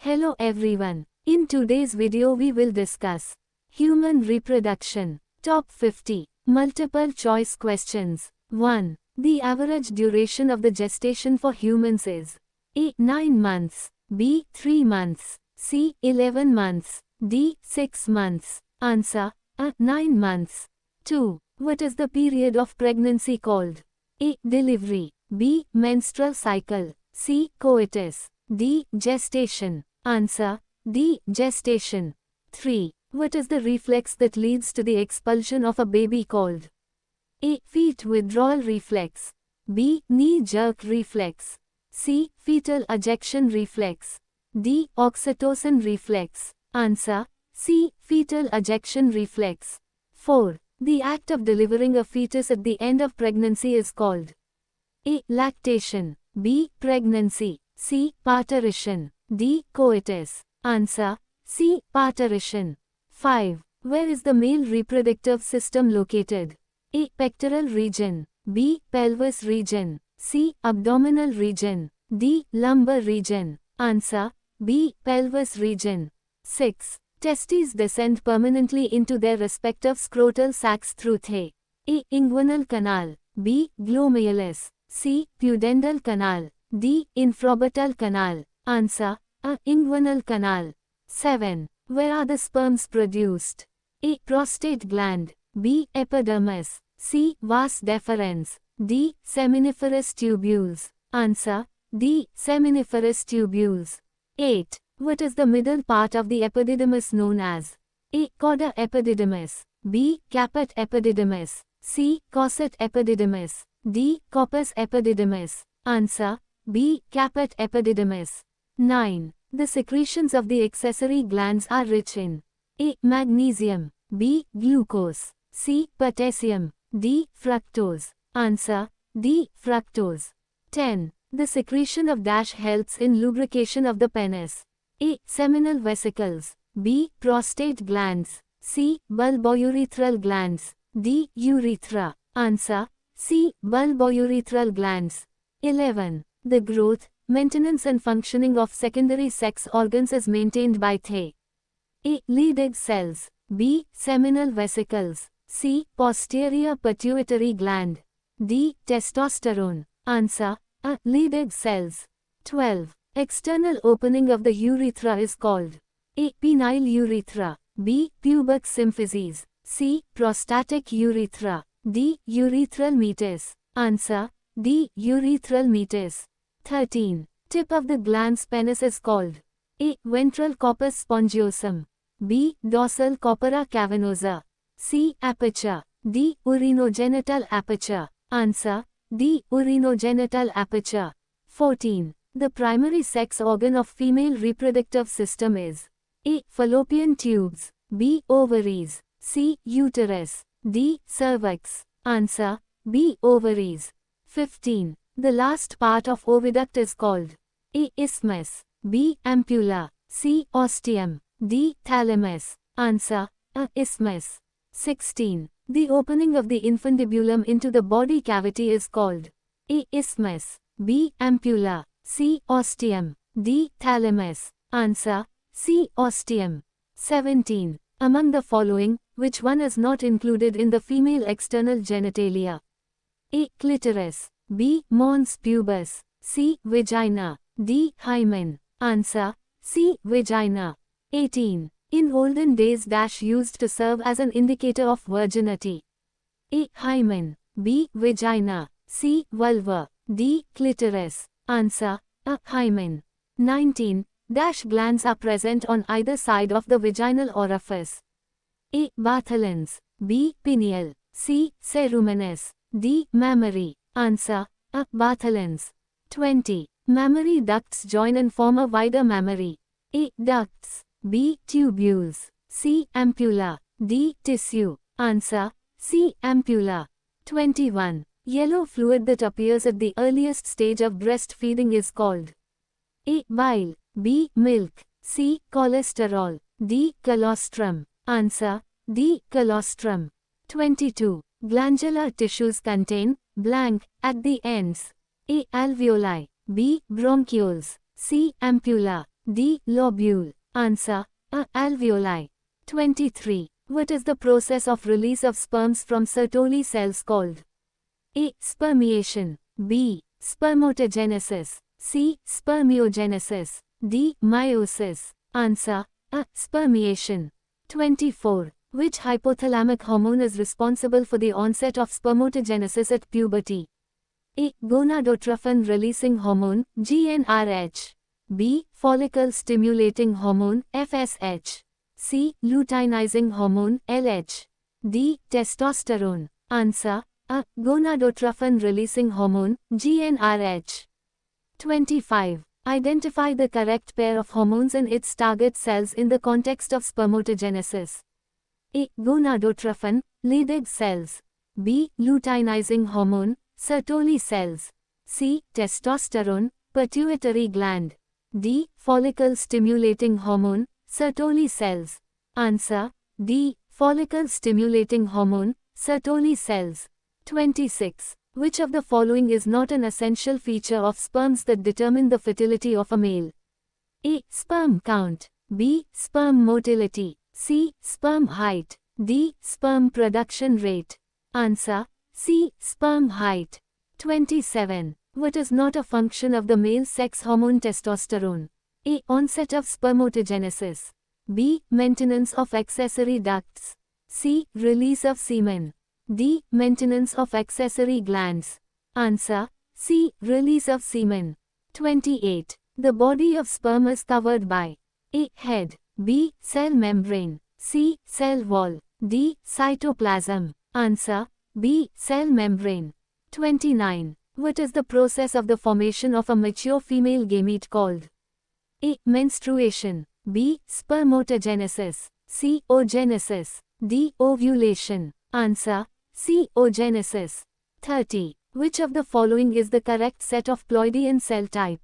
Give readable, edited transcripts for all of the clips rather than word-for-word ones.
Hello everyone. In today's video we will discuss human reproduction. Top 50 multiple choice questions. 1. The average duration of the gestation for humans is A. 9 months, B. 3 months, C. 11 months, D. 6 months. Answer: A. 9 months. 2. What is the period of pregnancy called? A. Delivery, B. Menstrual cycle, C. Coitus, D. Gestation. Answer: D. Gestation. 3. What is the reflex that leads to the expulsion of a baby called? A. Feet withdrawal reflex, B. Knee jerk reflex, C. Fetal ejection reflex, D. Oxytocin reflex. Answer: C. Fetal ejection reflex. 4. The act of delivering a fetus at the end of pregnancy is called? A. Lactation, B. Pregnancy, C. Parturition, D. Coitus. Answer: C. Parturition. 5. Where is the male reproductive system located? A. Pectoral region, B. Pelvis region, C. Abdominal region, D. Lumbar region. Answer: B. Pelvis region. 6. Testes descend permanently into their respective scrotal sacs through A. Inguinal canal, B. Glomerulus, C. Pudendal canal, D. Infraorbital canal. Answer: A. Inguinal canal. 7. Where are the sperms produced? A. Prostate gland, B. Epidermis, C. Vas deferens, D. Seminiferous tubules. Answer: D. Seminiferous tubules. 8. What is the middle part of the epididymis known as? A. Cauda epididymis, B. Caput epididymis, C. Cosset epididymis, D. Corpus epididymis. Answer: B. Caput epididymis. 9. The secretions of the accessory glands are rich in A. Magnesium, B. Glucose, C. Potassium, D. Fructose. Answer: D. Fructose. 10. The secretion of dash helps in lubrication of the penis. A. Seminal vesicles, B. Prostate glands, C. Bulbourethral glands, D. Urethra. Answer: C. Bulbourethral glands. 11. The growth, maintenance and functioning of secondary sex organs is maintained by A. Leydig cells, B. Seminal vesicles, C. Posterior pituitary gland, D. Testosterone. Answer: A. Leydig cells. 12. External opening of the urethra is called? A. Penile urethra, B. Pubic symphysis, C. Prostatic urethra, D. Urethral meatus. Answer: D. Urethral meatus. 13. Tip of the glans penis is called? A. Ventral corpus spongiosum, B. Dorsal corpora cavernosa, C. Aperture, D. Urinogenital aperture. Answer: D. Urinogenital aperture. 14. The primary sex organ of female reproductive system is? A. Fallopian tubes, B. Ovaries, C. Uterus, D. Cervix. Answer: B. Ovaries. 15. The last part of oviduct is called? A. Isthmus, B. Ampulla, C. Ostium, D. Thalamus. Answer: A. Isthmus. 16. The opening of the infundibulum into the body cavity is called? A. Isthmus, B. Ampulla, C. Ostium, D. Thalamus. Answer: C. Ostium. 17. Among the following, which one is not included in the female external genitalia? A. Clitoris, B. Mons pubis, C. Vagina, D. Hymen. Answer: C. Vagina. 18. In olden days dash used to serve as an indicator of virginity? A. Hymen, B. Vagina, C. Vulva, D. Clitoris. Answer: A. Hymen. 19. Dash glands are present on either side of the vaginal orifice? A. Bartholin's, B. Pineal, C. Ceruminous, D. Mammary. Answer: A. Bartholin's. 20. Mammary ducts join and form a wider mammary? A. Ducts, B. Tubules, C. Ampulla, D. Tissue. Answer: C. Ampulla. 21. Yellow fluid that appears at the earliest stage of breastfeeding is called? A. Bile, B. Milk, C. Cholesterol, D. Colostrum. Answer: D. Colostrum. 22. Glandular tissues contain blank at the ends? A. Alveoli, B. Bronchioles, C. Ampulla, D. Lobule. Answer. A. Alveoli. 23. What is the process of release of sperms from Sertoli cells called? A. Spermiation. B. Spermatogenesis. C. Spermiogenesis. D. Meiosis. Answer. A. Spermiation. 24. Which hypothalamic hormone is responsible for the onset of spermatogenesis at puberty? A. Gonadotrophin-releasing hormone, GnRH. B. Follicle-stimulating hormone, FSH. C. Luteinizing hormone, LH. D. Testosterone. Answer. A. Gonadotrophin-releasing hormone, GnRH. 25. Identify the correct pair of hormones in its target cells in the context of spermatogenesis. A. Gonadotrophin, Leydig cells. B. Luteinizing hormone, Sertoli cells. C. Testosterone, pituitary gland. D. Follicle-stimulating hormone, Sertoli cells. Answer. D. Follicle-stimulating hormone, Sertoli cells. 26. Which of the following is not an essential feature of sperms that determine the fertility of a male? A. Sperm count. B. Sperm motility. C. Sperm height. D. Sperm production rate. Answer. C. Sperm height. 27. What is not a function of the male sex hormone testosterone? A. Onset of spermatogenesis. B. Maintenance of accessory ducts. C. Release of semen. D. Maintenance of accessory glands. Answer. C. Release of semen. 28. The body of sperm is covered by A. Head. B. Cell membrane. C. Cell wall. D. Cytoplasm. Answer. B. Cell membrane. 29. What is the process of the formation of a mature female gamete called? A. Menstruation. B. Spermatogenesis. C. Oogenesis. D. Ovulation. Answer. C. Oogenesis. 30. Which of the following is the correct set of ploidian cell type?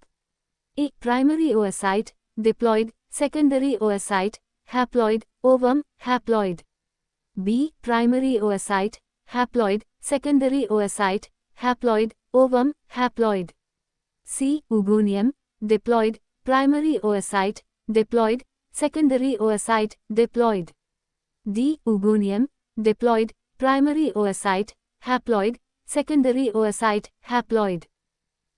A. Primary oocyte, diploid, secondary oocyte, haploid, ovum, haploid. B. Primary oocyte, haploid, secondary oocyte, haploid, ovum, haploid. C. Oogonium, diploid, primary oocyte, diploid, secondary oocyte, diploid. D. Oogonium, diploid, primary oocyte, haploid, secondary oocyte, haploid.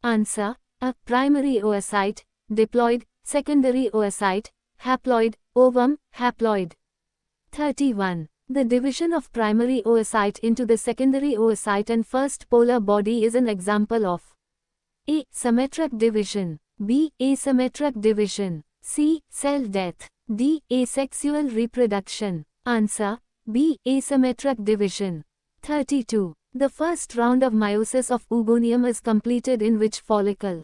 Answer. A. Primary oocyte, diploid, secondary oocyte, haploid, ovum, haploid. 31. The division of primary oocyte into the secondary oocyte and first polar body is an example of A. Symmetric division. B. Asymmetric division. C. Cell death. D. Asexual reproduction. Answer. B. Asymmetric division. 32. The first round of meiosis of oogonium is completed in which follicle?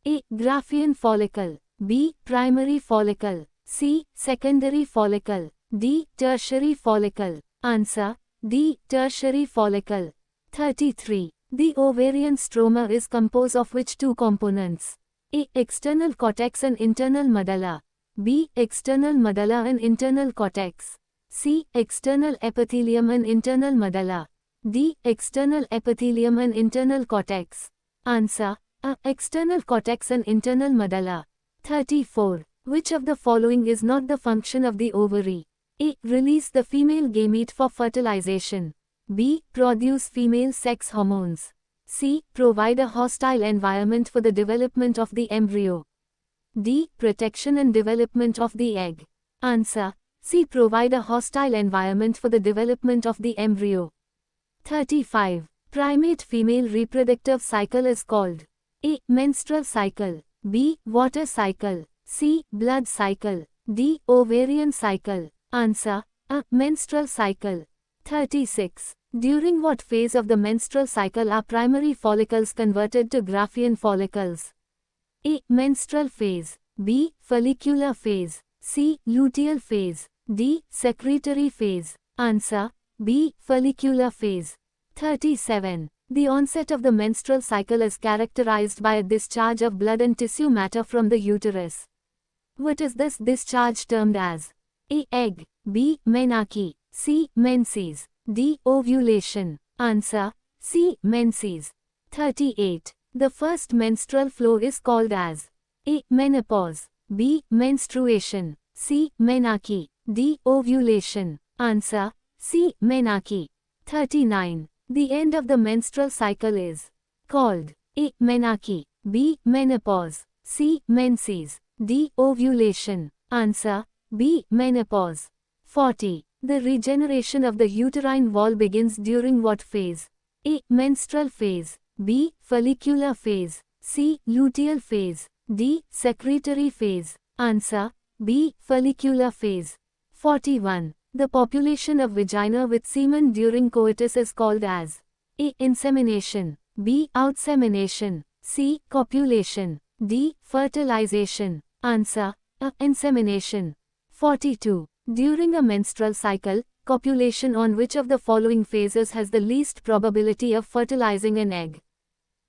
A. Graafian follicle. B. Primary follicle. C. Secondary follicle. D. Tertiary follicle. Answer. D. Tertiary follicle. 33. The ovarian stroma is composed of which two components? A. External cortex and internal medulla. B. External medulla and internal cortex. C. External epithelium and internal medulla. D. External epithelium and internal cortex. Answer. A. External cortex and internal medulla. 34. Which of the following is not the function of the ovary? A. Release the female gamete for fertilization. B. Produce female sex hormones. C. Provide a hostile environment for the development of the embryo. D. Protection and development of the egg. Answer. C. Provide a hostile environment for the development of the embryo. 35. Primate female reproductive cycle is called A. Menstrual cycle. B. Water cycle. C. Blood cycle. D. Ovarian cycle. Answer. A. Menstrual cycle. 36. During what phase of the menstrual cycle are primary follicles converted to Graafian follicles? A. Menstrual phase. B. Follicular phase. C. Luteal phase. D. Secretory phase. Answer. B. Follicular phase. 37. The onset of the menstrual cycle is characterized by a discharge of blood and tissue matter from the uterus. What is this discharge termed as? A. Egg. B. Menarche. C. Menses. D. Ovulation. Answer. C. Menses. 38. The first menstrual flow is called as A. Menopause. B. Menstruation. C. Menarche. D. Ovulation. Answer: C. Menarche. 39. The end of the menstrual cycle is called A. Menarche. B. Menopause. C. Menses. D. Ovulation. Answer: B. Menopause. 40. The regeneration of the uterine wall begins during what phase? A. Menstrual phase. B. Follicular phase. C. Luteal phase. D. Secretory phase. Answer: B. Follicular phase. 41. The population of vagina with semen during coitus is called as A. Insemination. B. Outsemination. C. Copulation. D. Fertilization. Answer: A. Insemination. 42. During a menstrual cycle, copulation on which of the following phases has the least probability of fertilizing an egg?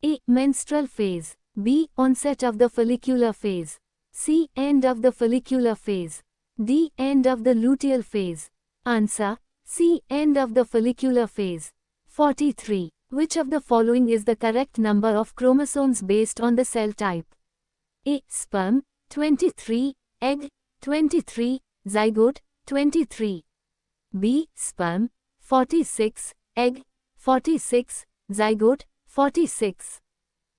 A. Menstrual phase. B. Onset of the follicular phase. C. End of the follicular phase. D. End of the luteal phase. Answer: C. End of the follicular phase. 43. Which of the following is the correct number of chromosomes based on the cell type? A. Sperm, 23, egg, 23, zygote, 23. B. Sperm, 46, egg, 46, zygote, 46.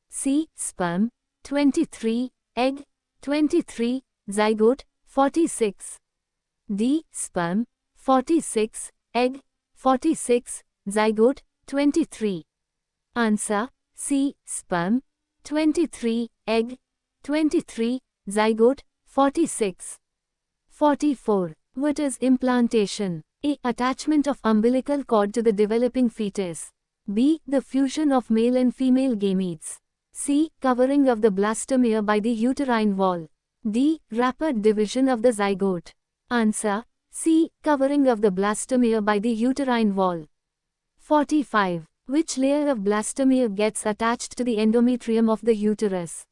C. Sperm, 23, egg, 23, zygote, 46. D. Sperm, 46, egg, 46, zygote, 23. Answer: C. Sperm, 23, egg, 23, zygote, 46. 44. What is implantation? A. Attachment of umbilical cord to the developing fetus. B. The fusion of male and female gametes. C. Covering of the blastomere by the uterine wall. D. Rapid division of the zygote. Answer: C. Covering of the blastomere by the uterine wall. 45. Which layer of blastomere gets attached to the endometrium of the uterus?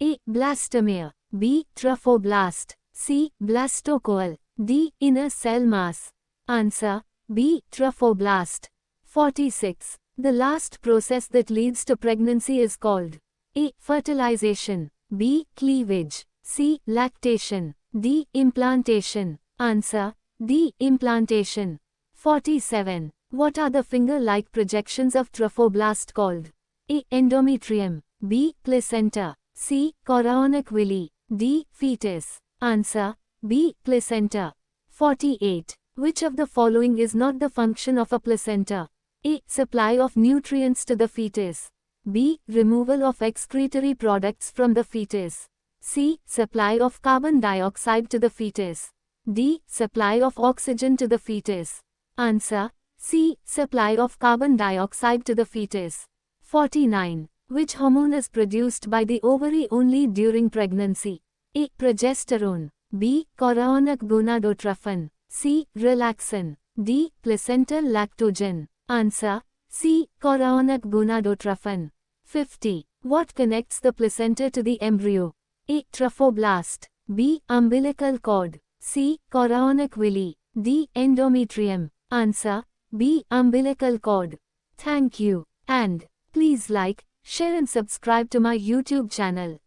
A. Blastomere. B. Trophoblast. C. Blastocoel. D. Inner cell mass. Answer: B. Trophoblast. 46. The last process that leads to pregnancy is called A. Fertilization. B. Cleavage. C. Lactation. D. Implantation. Answer: D. Implantation. 47. What are the finger-like projections of trophoblast called? A. Endometrium. B. Placenta. C. Chorionic villi. D. Fetus. Answer: B. Placenta. 48. Which of the following is not the function of a placenta? A. Supply of nutrients to the fetus. B. Removal of excretory products from the fetus. C. Supply of carbon dioxide to the fetus. D. Supply of oxygen to the fetus. Answer: C. Supply of carbon dioxide to the fetus. 49. Which hormone is produced by the ovary only during pregnancy? A. Progesterone. B. Chorionic gonadotrophin. C. Relaxin. D. Placental lactogen. Answer: C. Chorionic gonadotrophin. 50. What connects the placenta to the embryo? A. Trophoblast. B. Umbilical cord. C. Chorionic villi. D. Endometrium. Answer: B. Umbilical cord. Thank you. And please like, share and subscribe to my YouTube channel.